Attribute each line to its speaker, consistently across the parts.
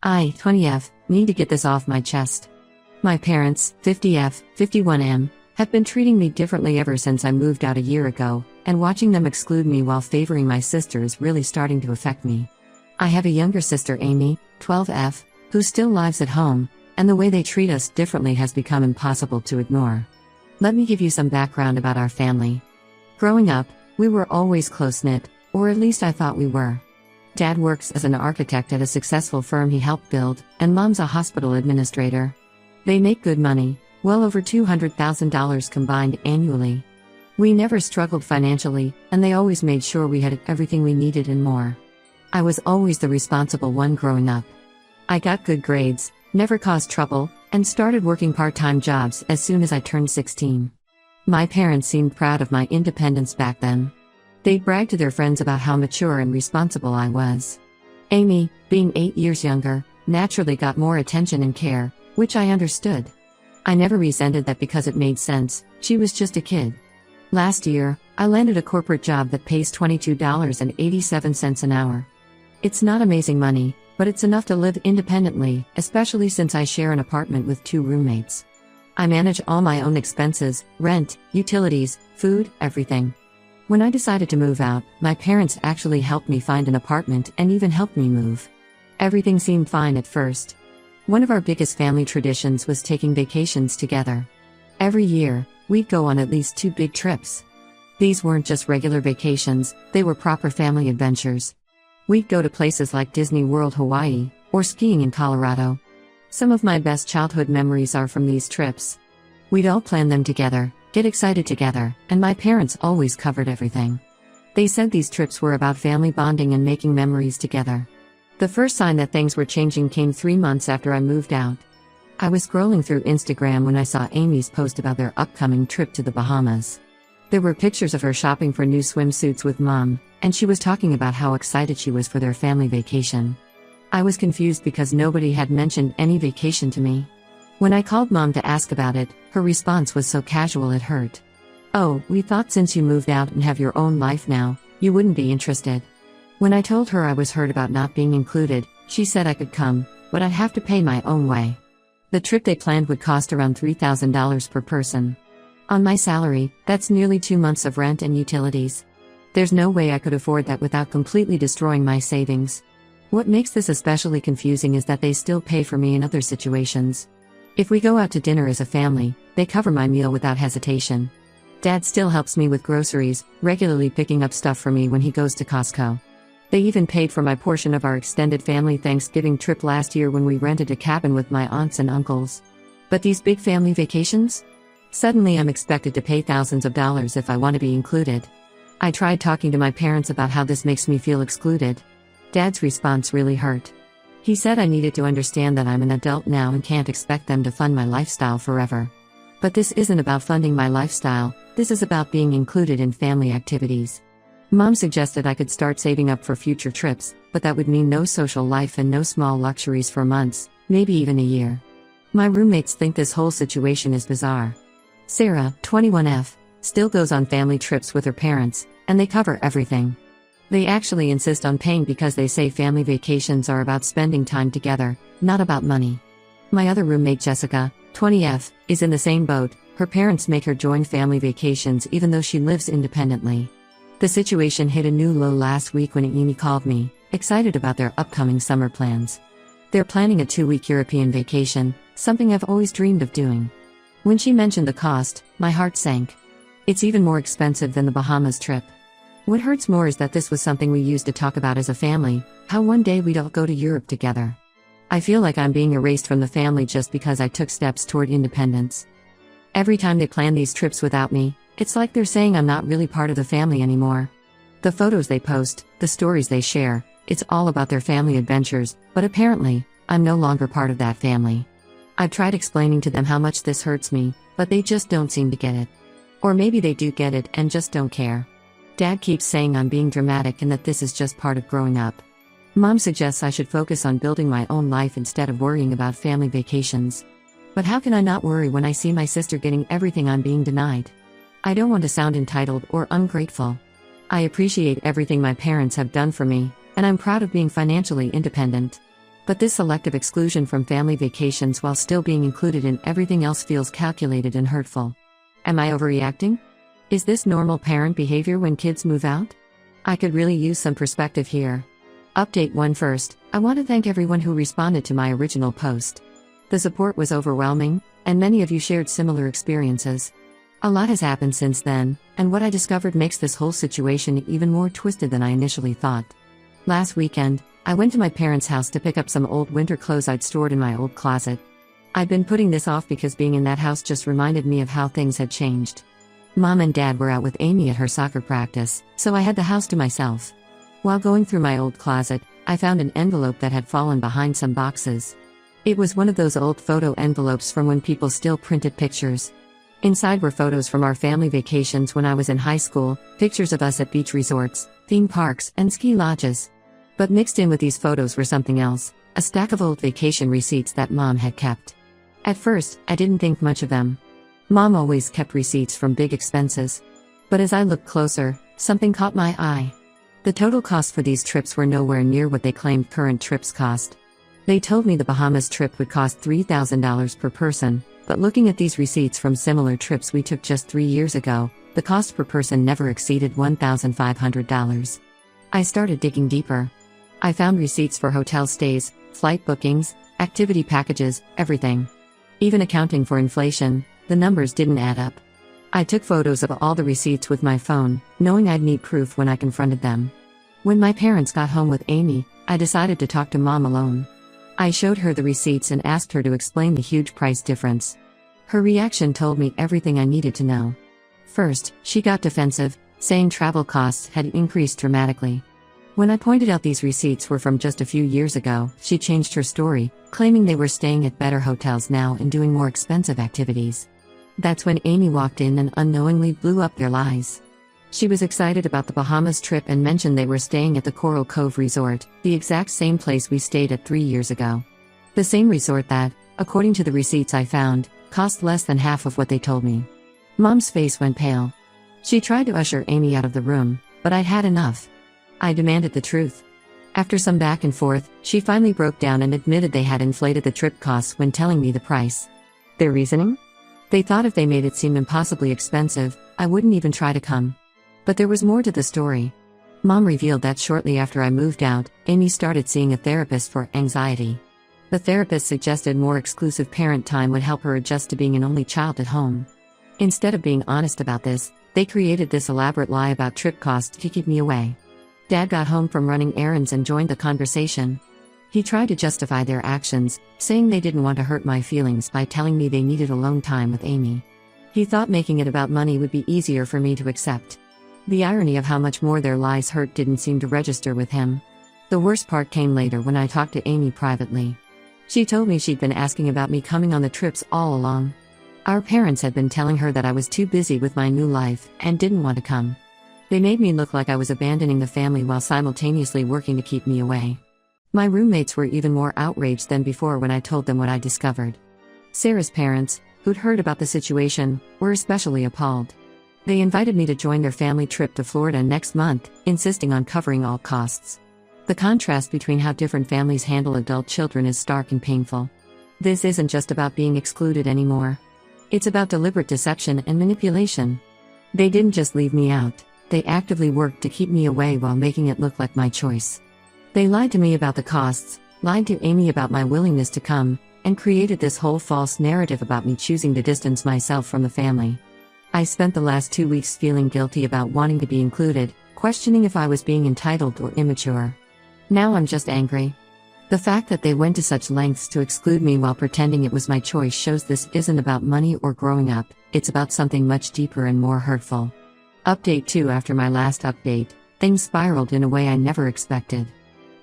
Speaker 1: I, 20F, need to get this off my chest. My parents, 50F, 51M, have been treating me differently ever since I moved out a year ago, and watching them exclude me while favoring my sister is really starting to affect me. I have a younger sister, Amy, 12F, who still lives at home, and the way they treat us differently has become impossible to ignore. Let me give you some background about our family. Growing up, we were always close-knit, or at least I thought we were. Dad works as an architect at a successful firm he helped build, and Mom's a hospital administrator. They make good money, well over $200,000 combined annually. We never struggled financially, and they always made sure we had everything we needed and more. I was always the responsible one growing up. I got good grades, never caused trouble, and started working part-time jobs as soon as I turned 16. My parents seemed proud of my independence back then. They'd brag to their friends about how mature and responsible I was. Amy, being 8 years younger, naturally got more attention and care, which I understood. I never resented that because it made sense. She was just a kid. Last year, I landed a corporate job that pays $22.87 an hour. It's not amazing money, but it's enough to live independently, especially since I share an apartment with 2 roommates. I manage all my own expenses, rent, utilities, food, everything. When I decided to move out, my parents actually helped me find an apartment and even helped me move. Everything seemed fine at first. One of our biggest family traditions was taking vacations together. Every year, we'd go on at least 2 big trips. These weren't just regular vacations, they were proper family adventures. We'd go to places like Disney World, Hawaii, or skiing in Colorado. Some of my best childhood memories are from these trips. We'd all plan them together, get excited together, and my parents always covered everything. They said these trips were about family bonding and making memories together. The first sign that things were changing came 3 months after I moved out. I was scrolling through Instagram when I saw Amy's post about their upcoming trip to the Bahamas. There were pictures of her shopping for new swimsuits with Mom, and she was talking about how excited she was for their family vacation. I was confused because nobody had mentioned any vacation to me. When I called Mom to ask about it, her response was so casual it hurt. "Oh, we thought since you moved out and have your own life now, you wouldn't be interested." When I told her I was hurt about not being included, she said I could come, but I'd have to pay my own way. The trip they planned would cost around $3,000 per person. On my salary, that's nearly 2 months of rent and utilities. There's no way I could afford that without completely destroying my savings. What makes this especially confusing is that they still pay for me in other situations. If we go out to dinner as a family, they cover my meal without hesitation. Dad still helps me with groceries, regularly picking up stuff for me when he goes to Costco. They even paid for my portion of our extended family Thanksgiving trip last year when we rented a cabin with my aunts and uncles. But these big family vacations? Suddenly I'm expected to pay thousands of dollars if I want to be included. I tried talking to my parents about how this makes me feel excluded. Dad's response really hurt. He said I needed to understand that I'm an adult now and can't expect them to fund my lifestyle forever. But this isn't about funding my lifestyle, this is about being included in family activities. Mom suggested I could start saving up for future trips, but that would mean no social life and no small luxuries for months, maybe even a year. My roommates think this whole situation is bizarre. Sarah, 21F, still goes on family trips with her parents, and they cover everything. They actually insist on paying because they say family vacations are about spending time together, not about money. My other roommate Jessica, 20F, is in the same boat. Her parents make her join family vacations even though she lives independently. The situation hit a new low last week when Amy called me, excited about their upcoming summer plans. They're planning a 2-week European vacation, something I've always dreamed of doing. When she mentioned the cost, my heart sank. It's even more expensive than the Bahamas trip. What hurts more is that this was something we used to talk about as a family, how one day we'd all go to Europe together. I feel like I'm being erased from the family just because I took steps toward independence. Every time they plan these trips without me, it's like they're saying I'm not really part of the family anymore. The photos they post, the stories they share, it's all about their family adventures, but apparently, I'm no longer part of that family. I've tried explaining to them how much this hurts me, but they just don't seem to get it. Or maybe they do get it and just don't care. Dad keeps saying I'm being dramatic and that this is just part of growing up. Mom suggests I should focus on building my own life instead of worrying about family vacations. But how can I not worry when I see my sister getting everything I'm being denied? I don't want to sound entitled or ungrateful. I appreciate everything my parents have done for me, and I'm proud of being financially independent. But this selective exclusion from family vacations while still being included in everything else feels calculated and hurtful. Am I overreacting? Is this normal parent behavior when kids move out? I could really use some perspective here. Update 1 first, I want to thank everyone who responded to my original post. The support was overwhelming, and many of you shared similar experiences. A lot has happened since then, and what I discovered makes this whole situation even more twisted than I initially thought. Last weekend, I went to my parents' house to pick up some old winter clothes I'd stored in my old closet. I'd been putting this off because being in that house just reminded me of how things had changed. Mom and Dad were out with Amy at her soccer practice, so I had the house to myself. While going through my old closet, I found an envelope that had fallen behind some boxes. It was one of those old photo envelopes from when people still printed pictures. Inside were photos from our family vacations when I was in high school, pictures of us at beach resorts, theme parks, and ski lodges. But mixed in with these photos were something else, a stack of old vacation receipts that Mom had kept. At first, I didn't think much of them. Mom always kept receipts from big expenses. But as I looked closer, something caught my eye. The total cost for these trips were nowhere near what they claimed current trips cost. They told me the Bahamas trip would cost $3,000 per person, but looking at these receipts from similar trips we took just 3 years ago, the cost per person never exceeded $1,500. I started digging deeper. I found receipts for hotel stays, flight bookings, activity packages, everything. Even accounting for inflation, the numbers didn't add up. I took photos of all the receipts with my phone, knowing I'd need proof when I confronted them. When my parents got home with Amy, I decided to talk to Mom alone. I showed her the receipts and asked her to explain the huge price difference. Her reaction told me everything I needed to know. First, she got defensive, saying travel costs had increased dramatically. When I pointed out these receipts were from just a few years ago, she changed her story, claiming they were staying at better hotels now and doing more expensive activities. That's when Amy walked in and unknowingly blew up their lies. She was excited about the Bahamas trip and mentioned they were staying at the Coral Cove Resort, the exact same place we stayed at 3 years ago. The same resort that, according to the receipts I found, cost less than half of what they told me. Mom's face went pale. She tried to usher Amy out of the room, but I'd had enough. I demanded the truth. After some back and forth, she finally broke down and admitted they had inflated the trip costs when telling me the price. Their reasoning? They thought if they made it seem impossibly expensive, I wouldn't even try to come. But there was more to the story. Mom revealed that shortly after I moved out, Amy started seeing a therapist for anxiety. The therapist suggested more exclusive parent time would help her adjust to being an only child at home. Instead of being honest about this, they created this elaborate lie about trip costs to keep me away. Dad got home from running errands and joined the conversation. He tried to justify their actions, saying they didn't want to hurt my feelings by telling me they needed alone time with Amy. He thought making it about money would be easier for me to accept. The irony of how much more their lies hurt didn't seem to register with him. The worst part came later when I talked to Amy privately. She told me she'd been asking about me coming on the trips all along. Our parents had been telling her that I was too busy with my new life and didn't want to come. They made me look like I was abandoning the family while simultaneously working to keep me away. My roommates were even more outraged than before when I told them what I discovered. Sarah's parents, who'd heard about the situation, were especially appalled. They invited me to join their family trip to Florida next month, insisting on covering all costs. The contrast between how different families handle adult children is stark and painful. This isn't just about being excluded anymore. It's about deliberate deception and manipulation. They didn't just leave me out, they actively worked to keep me away while making it look like my choice. They lied to me about the costs, lied to Amy about my willingness to come, and created this whole false narrative about me choosing to distance myself from the family. I spent the last 2 weeks feeling guilty about wanting to be included, questioning if I was being entitled or immature. Now I'm just angry. The fact that they went to such lengths to exclude me while pretending it was my choice shows this isn't about money or growing up, it's about something much deeper and more hurtful. Update 2. After my last update, things spiraled in a way I never expected.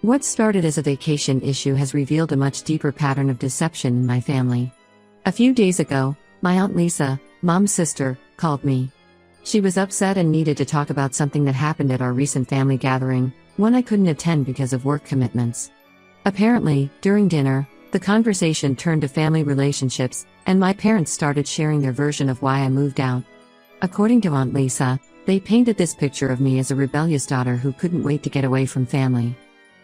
Speaker 1: What started as a vacation issue has revealed a much deeper pattern of deception in my family. A few days ago, my Aunt Lisa, Mom's sister, called me. She was upset and needed to talk about something that happened at our recent family gathering, one I couldn't attend because of work commitments. Apparently, during dinner, the conversation turned to family relationships, and my parents started sharing their version of why I moved out. According to Aunt Lisa, they painted this picture of me as a rebellious daughter who couldn't wait to get away from family.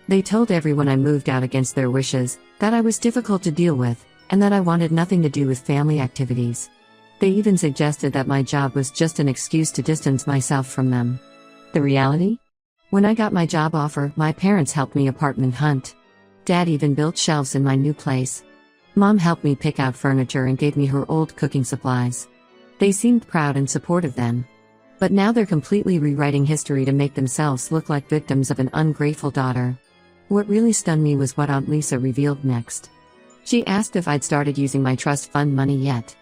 Speaker 1: They told everyone I moved out against their wishes, that I was difficult to deal with, and that I wanted nothing to do with family activities. They even suggested that my job was just an excuse to distance myself from them. The reality? When I got my job offer, my parents helped me apartment hunt. Dad even built shelves in my new place. Mom helped me pick out furniture and gave me her old cooking supplies. They seemed proud and supportive then. But now they're completely rewriting history to make themselves look like victims of an ungrateful daughter. What really stunned me was what Aunt Lisa revealed next. She asked if I'd started using my trust fund money yet.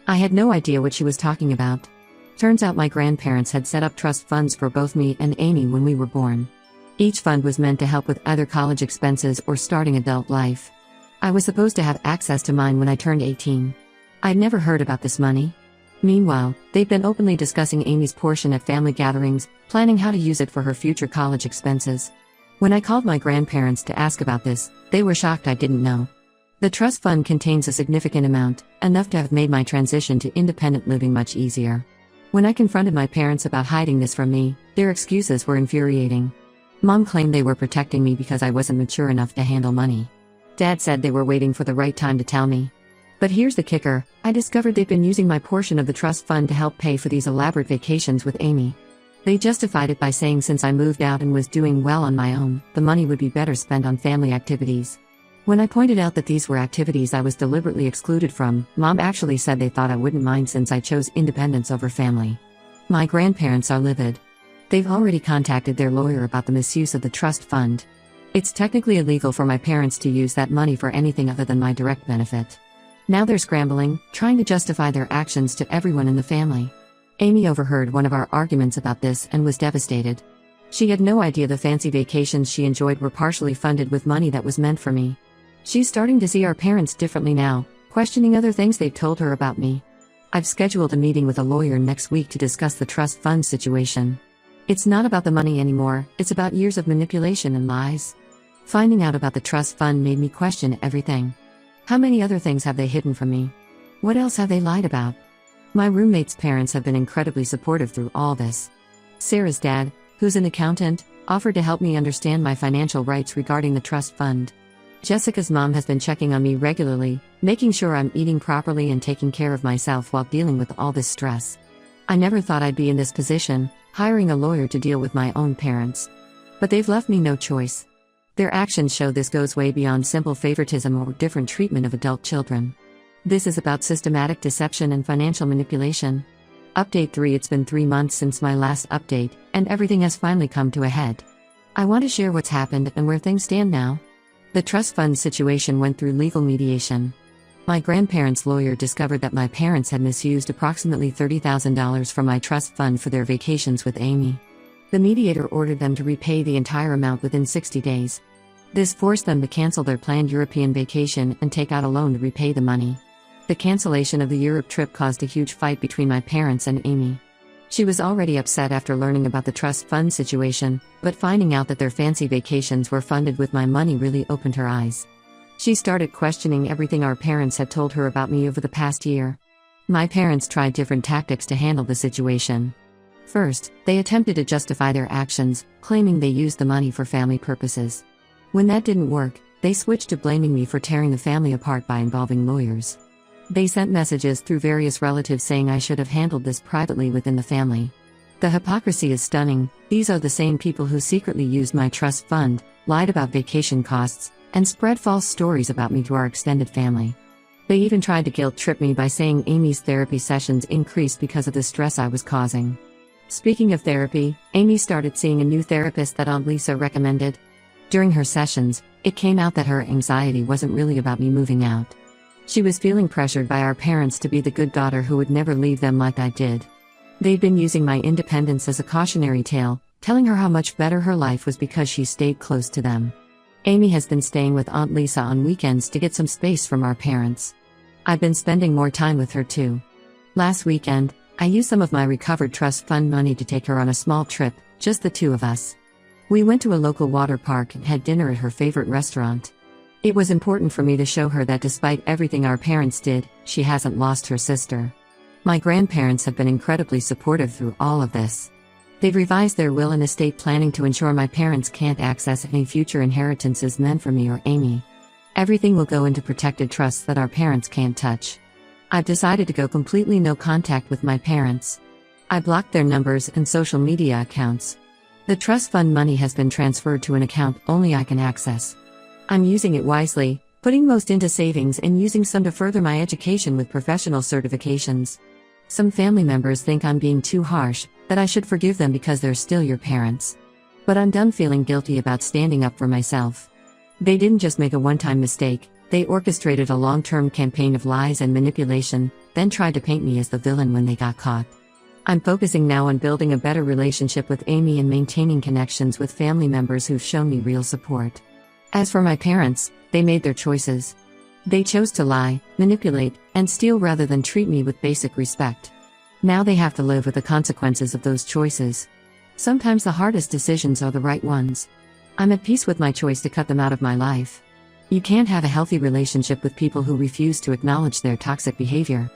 Speaker 1: I had no idea what she was talking about. Turns out my grandparents had set up trust funds for both me and Amy when we were born. Each fund was meant to help with either college expenses or starting adult life. I was supposed to have access to mine when I turned 18. I'd never heard about this money. Meanwhile, they've been openly discussing Amy's portion at family gatherings, planning how to use it for her future college expenses. When I called my grandparents to ask about this, they were shocked I didn't know. The trust fund contains a significant amount, enough to have made my transition to independent living much easier. When I confronted my parents about hiding this from me, their excuses were infuriating. Mom claimed they were protecting me because I wasn't mature enough to handle money. Dad said they were waiting for the right time to tell me. But here's the kicker, I discovered they've been using my portion of the trust fund to help pay for these elaborate vacations with Amy. They justified it by saying since I moved out and was doing well on my own, the money would be better spent on family activities. When I pointed out that these were activities I was deliberately excluded from, Mom actually said they thought I wouldn't mind since I chose independence over family. My grandparents are livid. They've already contacted their lawyer about the misuse of the trust fund. It's technically illegal for my parents to use that money for anything other than my direct benefit. Now they're scrambling, trying to justify their actions to everyone in the family. Amy overheard one of our arguments about this and was devastated. She had no idea the fancy vacations she enjoyed were partially funded with money that was meant for me. She's starting to see our parents differently now, questioning other things they've told her about me. I've scheduled a meeting with a lawyer next week to discuss the trust fund situation. It's not about the money anymore, it's about years of manipulation and lies. Finding out about the trust fund made me question everything. How many other things have they hidden from me? What else have they lied about? My roommate's parents have been incredibly supportive through all this. Sarah's dad, who's an accountant, offered to help me understand my financial rights regarding the trust fund. Jessica's mom has been checking on me regularly, making sure I'm eating properly and taking care of myself while dealing with all this stress. I never thought I'd be in this position, hiring a lawyer to deal with my own parents. But they've left me no choice. Their actions show this goes way beyond simple favoritism or different treatment of adult children. This is about systematic deception and financial manipulation. Update 3. It's been 3 months since my last update, and everything has finally come to a head. I want to share what's happened and where things stand now. The trust fund situation went through legal mediation. My grandparents' lawyer discovered that my parents had misused approximately $30,000 from my trust fund for their vacations with Amy. The mediator ordered them to repay the entire amount within 60 days. This forced them to cancel their planned European vacation and take out a loan to repay the money. The cancellation of the Europe trip caused a huge fight between my parents and Amy. She was already upset after learning about the trust fund situation, but finding out that their fancy vacations were funded with my money really opened her eyes. She started questioning everything our parents had told her about me over the past year. My parents tried different tactics to handle the situation. First, they attempted to justify their actions, claiming they used the money for family purposes. When that didn't work, they switched to blaming me for tearing the family apart by involving lawyers. They sent messages through various relatives saying I should have handled this privately within the family. The hypocrisy is stunning. These are the same people who secretly used my trust fund, lied about vacation costs, and spread false stories about me to our extended family. They even tried to guilt-trip me by saying Amy's therapy sessions increased because of the stress I was causing. Speaking of therapy, Amy started seeing a new therapist that Aunt Lisa recommended. During her sessions, it came out that her anxiety wasn't really about me moving out. She was feeling pressured by our parents to be the good daughter who would never leave them like I did. They'd been using my independence as a cautionary tale, telling her how much better her life was because she stayed close to them. Amy has been staying with Aunt Lisa on weekends to get some space from our parents. I've been spending more time with her too. Last weekend, I used some of my recovered trust fund money to take her on a small trip, just the two of us. We went to a local water park and had dinner at her favorite restaurant. It was important for me to show her that despite everything our parents did, she hasn't lost her sister. My grandparents have been incredibly supportive through all of this. They've revised their will and estate planning to ensure my parents can't access any future inheritances meant for me or Amy. Everything will go into protected trusts that our parents can't touch. I've decided to go completely no contact with my parents. I blocked their numbers and social media accounts. The trust fund money has been transferred to an account only I can access. I'm using it wisely, putting most into savings and using some to further my education with professional certifications. Some family members think I'm being too harsh, that I should forgive them because they're still your parents. But I'm done feeling guilty about standing up for myself. They didn't just make a one-time mistake, they orchestrated a long-term campaign of lies and manipulation, then tried to paint me as the villain when they got caught. I'm focusing now on building a better relationship with Amy and maintaining connections with family members who've shown me real support. As for my parents, they made their choices. They chose to lie, manipulate, and steal rather than treat me with basic respect. Now they have to live with the consequences of those choices. Sometimes the hardest decisions are the right ones. I'm at peace with my choice to cut them out of my life. You can't have a healthy relationship with people who refuse to acknowledge their toxic behavior.